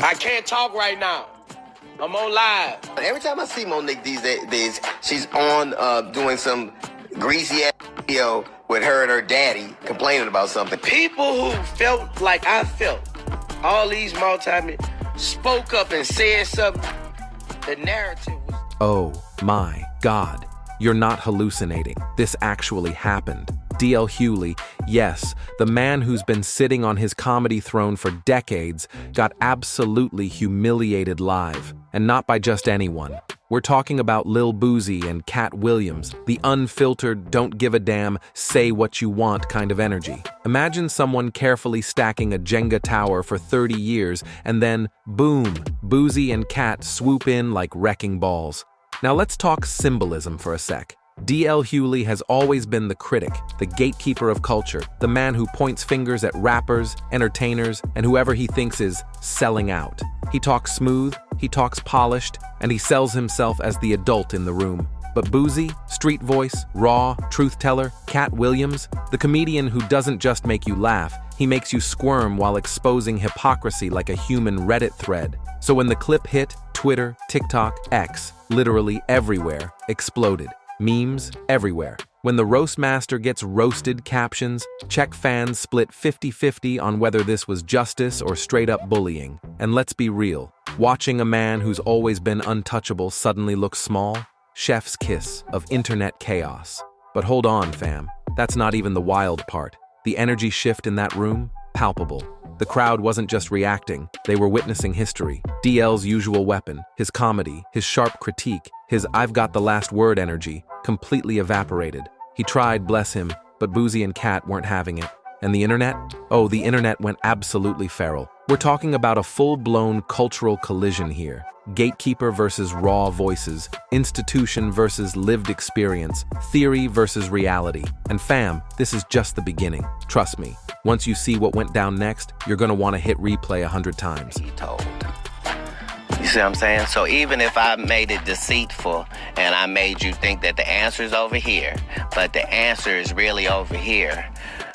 I can't talk right now. I'm on live. Every time I see Monique these days, she's on doing some greasy ass video with her and her daddy complaining about something. People who felt like I felt, all these multi-men spoke up and said something. The narrative was... Oh my God, you're not hallucinating. This actually happened. DL Hughley, yes, the man who's been sitting on his comedy throne for decades, got absolutely humiliated live, and not by just anyone. We're talking about Lil Boosie and Katt Williams, the unfiltered, don't give a damn, say what you want kind of energy. Imagine someone carefully stacking a Jenga tower for 30 years, and then, boom, Boosie and Katt swoop in like wrecking balls. Now let's talk symbolism for a sec. DL Hughley has always been the critic, the gatekeeper of culture, the man who points fingers at rappers, entertainers, and whoever he thinks is selling out. He talks smooth, he talks polished, and he sells himself as the adult in the room. But Boosie, street voice, raw, truth teller, Katt Williams, the comedian who doesn't just make you laugh, he makes you squirm while exposing hypocrisy like a human Reddit thread. So when the clip hit, Twitter, TikTok, X, literally everywhere, exploded. Memes everywhere. When the roast master gets roasted captions, Czech fans split 50-50 on whether this was justice or straight-up bullying. And let's be real, watching a man who's always been untouchable suddenly look small? Chef's kiss of internet chaos. But hold on, fam. That's not even the wild part. The energy shift in that room? Palpable. The crowd wasn't just reacting, they were witnessing history. DL's usual weapon, his comedy, his sharp critique, his I've got the last word energy, completely evaporated. He tried, bless him, but Boosie and Katt weren't having it. And the internet? Oh, the internet went absolutely feral. We're talking about a full-blown cultural collision here. Gatekeeper versus raw voices, institution versus lived experience, theory versus reality. And fam, this is just the beginning. Trust me, once you see what went down next, you're gonna want to hit replay 100 times. He told. You see what I'm saying? So even if I made it deceitful and I made you think that the answer is over here, but the answer is really over here.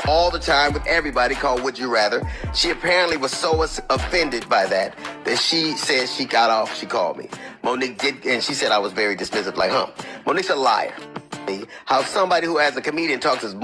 All the time with everybody called Would You Rather. She apparently was so offended by that she said she got off, she called me. Monique did, and she said I was very dismissive, like, Monique's a liar. How somebody who has a comedian talks as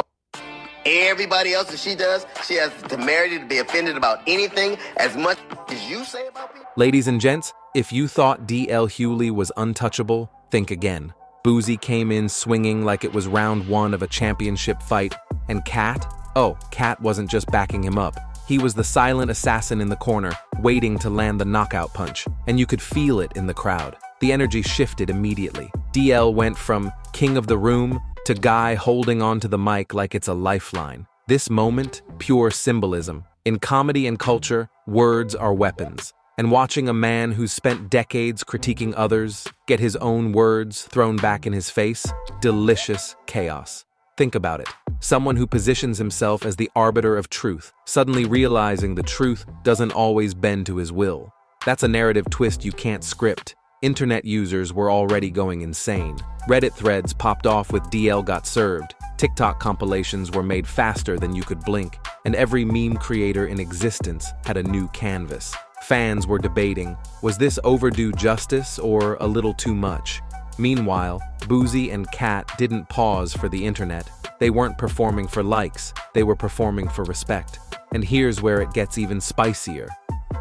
everybody else that she does, she has the temerity to be offended about anything as much as you say about people. Ladies and gents, if you thought DL Hughley was untouchable, think again. Boosie came in swinging like it was round one of a championship fight, and Katt? Oh, Katt wasn't just backing him up. He was the silent assassin in the corner, waiting to land the knockout punch, and you could feel it in the crowd. The energy shifted immediately. DL went from king of the room to guy holding onto the mic like it's a lifeline. This moment, pure symbolism. In comedy and culture, words are weapons. And watching a man who's spent decades critiquing others get his own words thrown back in his face, delicious chaos. Think about it. Someone who positions himself as the arbiter of truth, suddenly realizing the truth doesn't always bend to his will. That's a narrative twist you can't script. Internet users were already going insane. Reddit threads popped off with DL got served. TikTok compilations were made faster than you could blink. And every meme creator in existence had a new canvas. Fans were debating, was this overdue justice or a little too much? Meanwhile, Boosie and Katt didn't pause for the internet. They weren't performing for likes, they were performing for respect. And here's where it gets even spicier.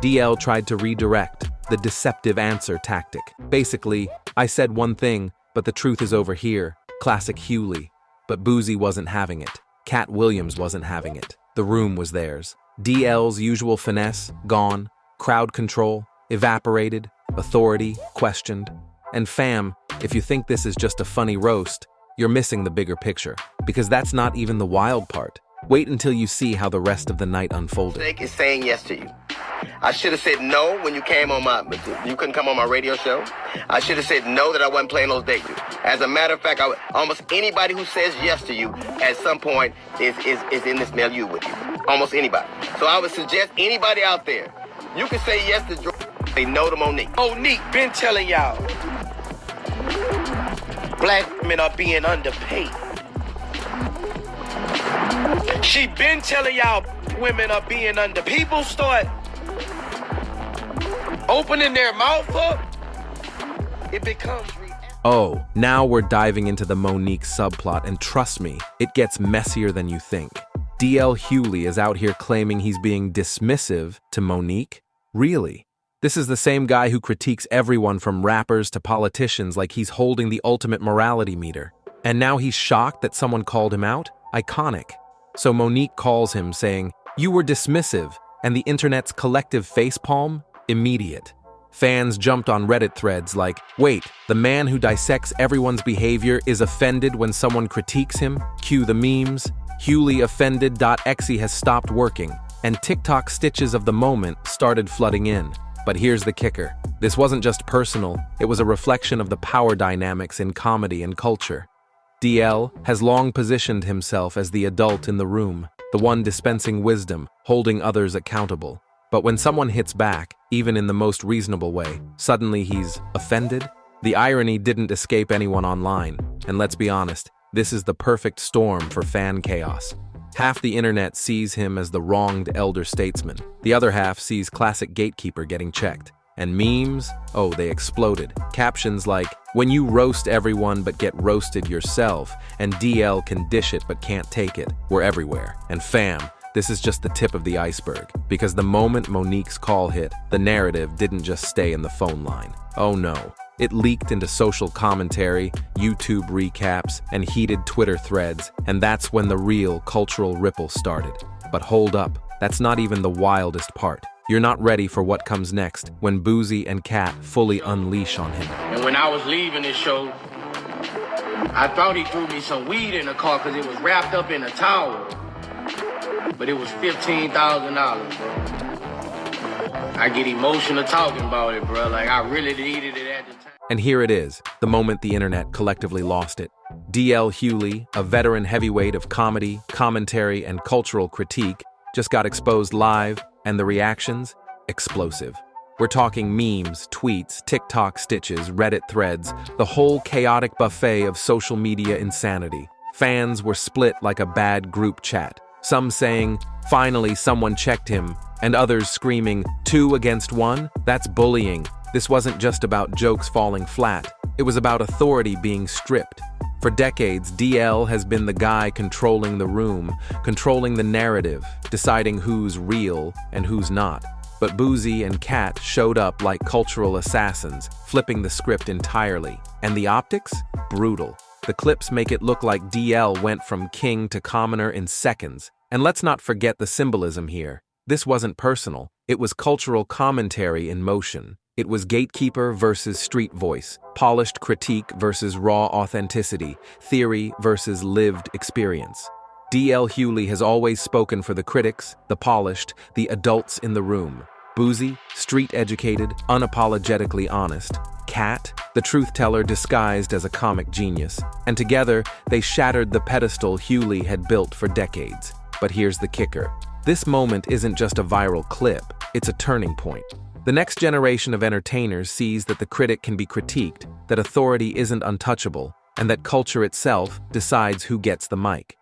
DL tried to redirect, the deceptive answer tactic. Basically, I said one thing, but the truth is over here. Classic Hughley. But Boosie wasn't having it. Katt Williams wasn't having it. The room was theirs. DL's usual finesse, gone. Crowd control, evaporated. Authority, questioned. And fam, if you think this is just a funny roast, you're missing the bigger picture. Because that's not even the wild part. Wait until you see how the rest of the night unfolded. Mistake is saying yes to you. I should have said no when you came on you couldn't come on my radio show. I should have said no that I wasn't playing those dates. As a matter of fact, almost anybody who says yes to you at some point is in this milieu with you. Almost anybody. So I would suggest anybody out there, you can say yes to George, say no to Monique. Monique been telling y'all, black women are being underpaid. She been telling y'all women are being under. People start opening their mouth up, it becomes Oh, now we're diving into the Monique subplot, and trust me, it gets messier than you think. DL Hughley is out here claiming he's being dismissive to Monique? Really? This is the same guy who critiques everyone from rappers to politicians like he's holding the ultimate morality meter. And now he's shocked that someone called him out? Iconic. So Monique calls him saying, "You were dismissive," and the internet's collective facepalm? Immediate. Fans jumped on Reddit threads like, wait, the man who dissects everyone's behavior is offended when someone critiques him? Cue the memes. HughleyOffended.exe has stopped working, and TikTok stitches of the moment started flooding in. But here's the kicker. This wasn't just personal, it was a reflection of the power dynamics in comedy and culture. DL has long positioned himself as the adult in the room, the one dispensing wisdom, holding others accountable. But when someone hits back, even in the most reasonable way, suddenly he's offended? The irony didn't escape anyone online, and let's be honest, this is the perfect storm for fan chaos. Half the internet sees him as the wronged elder statesman. The other half sees classic gatekeeper getting checked. And memes? Oh, they exploded. Captions like, "When you roast everyone but get roasted yourself," and "DL can dish it but can't take it," were everywhere. And fam, this is just the tip of the iceberg, because the moment Monique's call hit, the narrative didn't just stay in the phone line. Oh no. It leaked into social commentary, YouTube recaps, and heated Twitter threads, and that's when the real cultural ripple started. But hold up, that's not even the wildest part. You're not ready for what comes next when Boosie and Katt fully unleash on him. And when I was leaving this show, I thought he threw me some weed in the car because it was wrapped up in a towel. But it was $15,000, bro. I get emotional talking about it, bro. Like, I really needed it at the time. And here it is, the moment the internet collectively lost it. DL Hughley, a veteran heavyweight of comedy, commentary, and cultural critique, just got exposed live, and the reactions? Explosive. We're talking memes, tweets, TikTok stitches, Reddit threads, the whole chaotic buffet of social media insanity. Fans were split like a bad group chat. Some saying, "Finally someone checked him," and others screaming, "2 against 1? That's bullying." This wasn't just about jokes falling flat. It was about authority being stripped. For decades, DL has been the guy controlling the room, controlling the narrative, deciding who's real and who's not. But Boosie and Katt showed up like cultural assassins, flipping the script entirely. And the optics? Brutal. The clips make it look like DL went from king to commoner in seconds. And let's not forget the symbolism here. This wasn't personal. It was cultural commentary in motion. It was gatekeeper versus street voice, polished critique versus raw authenticity, theory versus lived experience. DL Hughley has always spoken for the critics, the polished, the adults in the room. Boosie, street-educated, unapologetically honest. Katt, the truth-teller disguised as a comic genius. And together, they shattered the pedestal Hughley had built for decades. But here's the kicker. This moment isn't just a viral clip, it's a turning point. The next generation of entertainers sees that the critic can be critiqued, that authority isn't untouchable, and that culture itself decides who gets the mic.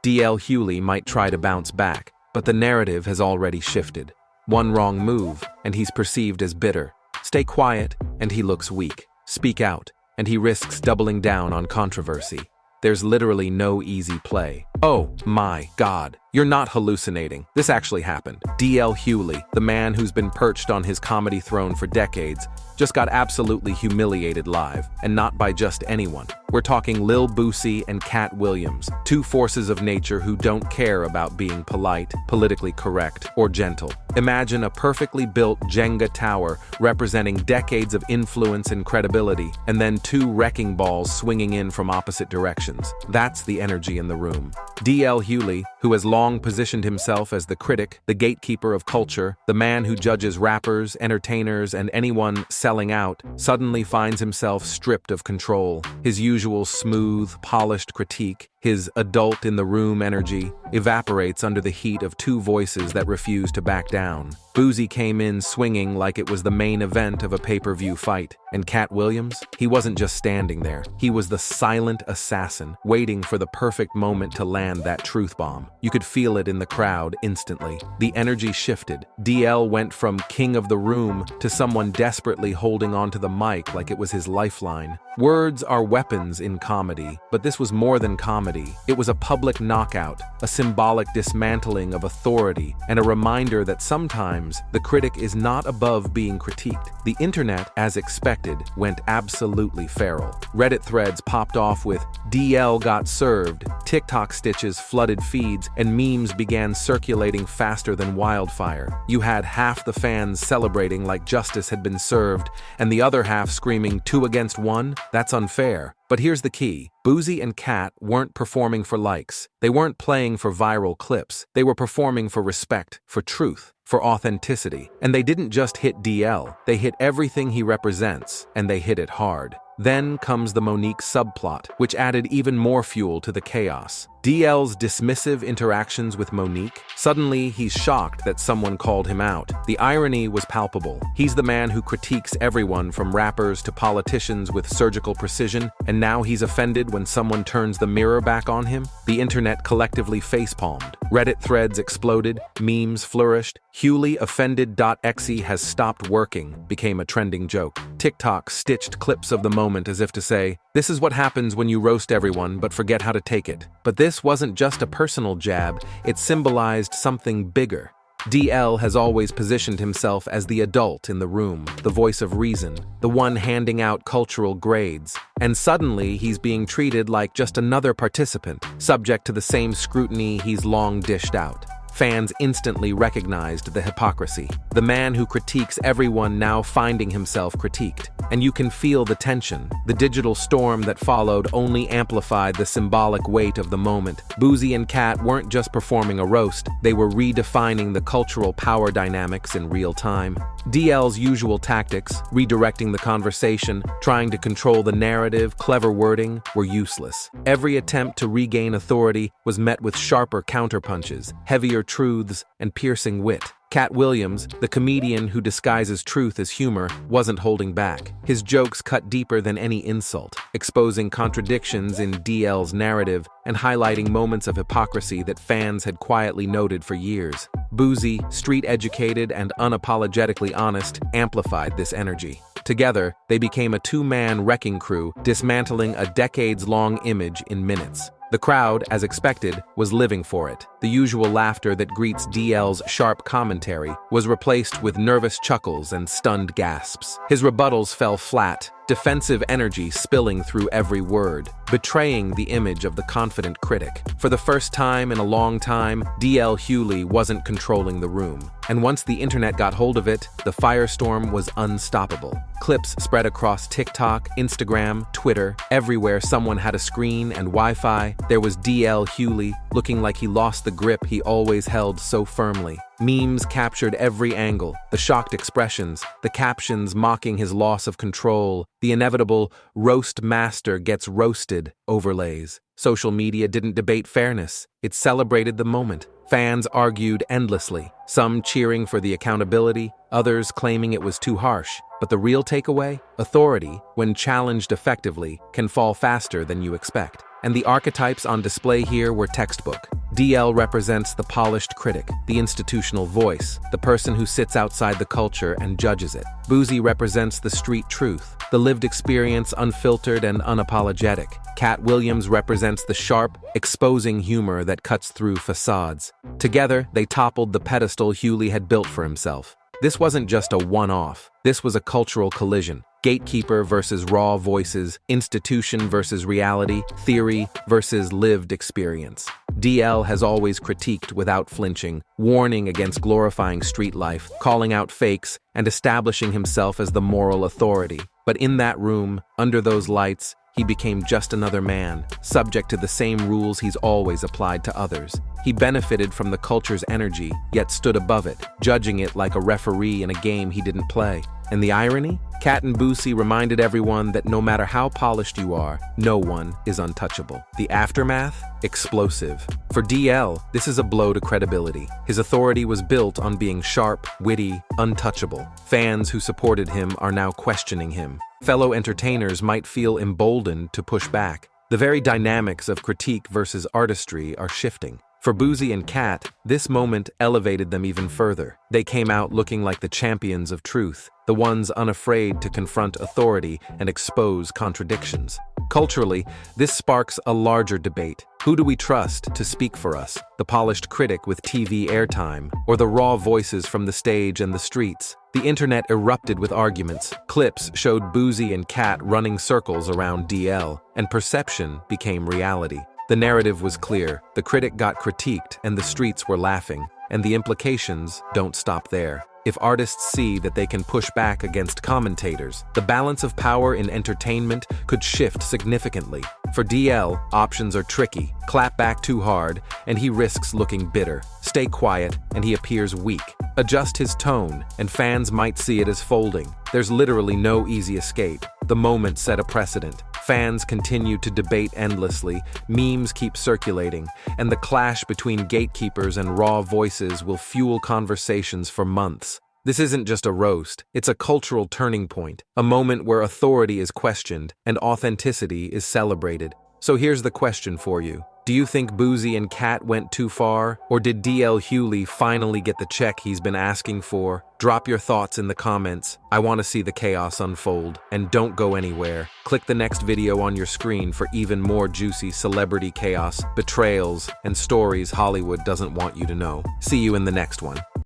DL Hughley might try to bounce back, but the narrative has already shifted. One wrong move, and he's perceived as bitter. Stay quiet, and he looks weak. Speak out, and he risks doubling down on controversy. There's literally no easy play. Oh my God, you're not hallucinating. This actually happened. DL Hughley, the man who's been perched on his comedy throne for decades, just got absolutely humiliated live, and not by just anyone. We're talking Lil Boosie and Katt Williams, two forces of nature who don't care about being polite, politically correct, or gentle. Imagine a perfectly built Jenga tower representing decades of influence and credibility, and then two wrecking balls swinging in from opposite directions. That's the energy in the room. DL Hughley, who has long positioned himself as the critic, the gatekeeper of culture, the man who judges rappers, entertainers, and anyone selling out, suddenly finds himself stripped of control. His usual smooth, polished critique, His adult-in-the-room energy evaporates under the heat of two voices that refuse to back down. Boosie came in swinging like it was the main event of a pay-per-view fight. And Katt Williams? He wasn't just standing there. He was the silent assassin, waiting for the perfect moment to land that truth bomb. You could feel it in the crowd instantly. The energy shifted. DL went from king of the room to someone desperately holding onto the mic like it was his lifeline. Words are weapons in comedy, but this was more than comedy. It was a public knockout, a symbolic dismantling of authority, and a reminder that sometimes the critic is not above being critiqued. The internet, as expected, went absolutely feral. Reddit threads popped off with "DL got served," TikTok stitches flooded feeds, and memes began circulating faster than wildfire. You had half the fans celebrating like justice had been served, and the other half screaming 2 against 1? That's unfair. But here's the key. Boosie and Katt weren't performing for likes. They weren't playing for viral clips. They were performing for respect, for truth, for authenticity. And they didn't just hit DL. They hit everything he represents, and they hit it hard. Then comes the Monique subplot, which added even more fuel to the chaos. DL's dismissive interactions with Monique, suddenly he's shocked that someone called him out. The irony was palpable. He's the man who critiques everyone from rappers to politicians with surgical precision, and now he's offended when someone turns the mirror back on him? The internet collectively facepalmed. Reddit threads exploded, memes flourished. Hughley offended.exe has stopped working became a trending joke. TikTok stitched clips of the moment as if to say, this is what happens when you roast everyone but forget how to take it. But this wasn't just a personal jab, it symbolized something bigger. DL has always positioned himself as the adult in the room, the voice of reason, the one handing out cultural grades. And suddenly he's being treated like just another participant, subject to the same scrutiny he's long dished out. Fans instantly recognized the hypocrisy. The man who critiques everyone now finding himself critiqued. And you can feel the tension. The digital storm that followed only amplified the symbolic weight of the moment. Boosie and Katt weren't just performing a roast, they were redefining the cultural power dynamics in real time. DL's usual tactics, redirecting the conversation, trying to control the narrative, clever wording, were useless. Every attempt to regain authority was met with sharper counterpunches, heavier truths, and piercing wit. Katt Williams, the comedian who disguises truth as humor, wasn't holding back. His jokes cut deeper than any insult, exposing contradictions in DL's narrative and highlighting moments of hypocrisy that fans had quietly noted for years. Boosie, street-educated and unapologetically honest, amplified this energy. Together, they became a two-man wrecking crew, dismantling a decades-long image in minutes. The crowd, as expected, was living for it. The usual laughter that greets DL's sharp commentary was replaced with nervous chuckles and stunned gasps. His rebuttals fell flat, defensive energy spilling through every word, betraying the image of the confident critic. For the first time in a long time, DL Hughley wasn't controlling the room. And once the internet got hold of it, the firestorm was unstoppable. Clips spread across TikTok, Instagram, Twitter. Everywhere someone had a screen and Wi-Fi, there was DL Hughley, looking like he lost the grip he always held so firmly. Memes captured every angle, the shocked expressions, the captions mocking his loss of control, the inevitable "roast master gets roasted" overlays. Social media didn't debate fairness, it celebrated the moment. Fans argued endlessly, some cheering for the accountability, others claiming it was too harsh. But the real takeaway? Authority, when challenged effectively, can fall faster than you expect. And the archetypes on display here were textbook. DL represents the polished critic, the institutional voice, the person who sits outside the culture and judges it. Boosie represents the street truth, the lived experience unfiltered and unapologetic. Katt Williams represents the sharp, exposing humor that cuts through facades. Together, they toppled the pedestal Hughley had built for himself. This wasn't just a one-off. This was a cultural collision. Gatekeeper versus raw voices, institution versus reality, theory versus lived experience. DL has always critiqued without flinching, warning against glorifying street life, calling out fakes, and establishing himself as the moral authority. But in that room, under those lights, he became just another man, subject to the same rules he's always applied to others. He benefited from the culture's energy, yet stood above it, judging it like a referee in a game he didn't play. And the irony? Katt and Boosie reminded everyone that no matter how polished you are, no one is untouchable. The aftermath? Explosive. For DL, this is a blow to credibility. His authority was built on being sharp, witty, untouchable. Fans who supported him are now questioning him. Fellow entertainers might feel emboldened to push back. The very dynamics of critique versus artistry are shifting. For Boosie and Katt, this moment elevated them even further. They came out looking like the champions of truth, the ones unafraid to confront authority and expose contradictions. Culturally, this sparks a larger debate. Who do we trust to speak for us? The polished critic with TV airtime, or the raw voices from the stage and the streets? The internet erupted with arguments. Clips showed Boosie and Katt running circles around DL, and perception became reality. The narrative was clear. The critic got critiqued, and the streets were laughing. And the implications don't stop there. If artists see that they can push back against commentators, the balance of power in entertainment could shift significantly. For DL, options are tricky. Clap back too hard, and he risks looking bitter. Stay quiet, and he appears weak. Adjust his tone, and fans might see it as folding. There's literally no easy escape. The moment set a precedent. Fans continue to debate endlessly, memes keep circulating, and the clash between gatekeepers and raw voices will fuel conversations for months. This isn't just a roast, it's a cultural turning point, a moment where authority is questioned and authenticity is celebrated. So here's the question for you. Do you think Boosie and Katt went too far? Or did DL Hughley finally get the check he's been asking for? Drop your thoughts in the comments. I want to see the chaos unfold. And don't go anywhere. Click the next video on your screen for even more juicy celebrity chaos, betrayals, and stories Hollywood doesn't want you to know. See you in the next one.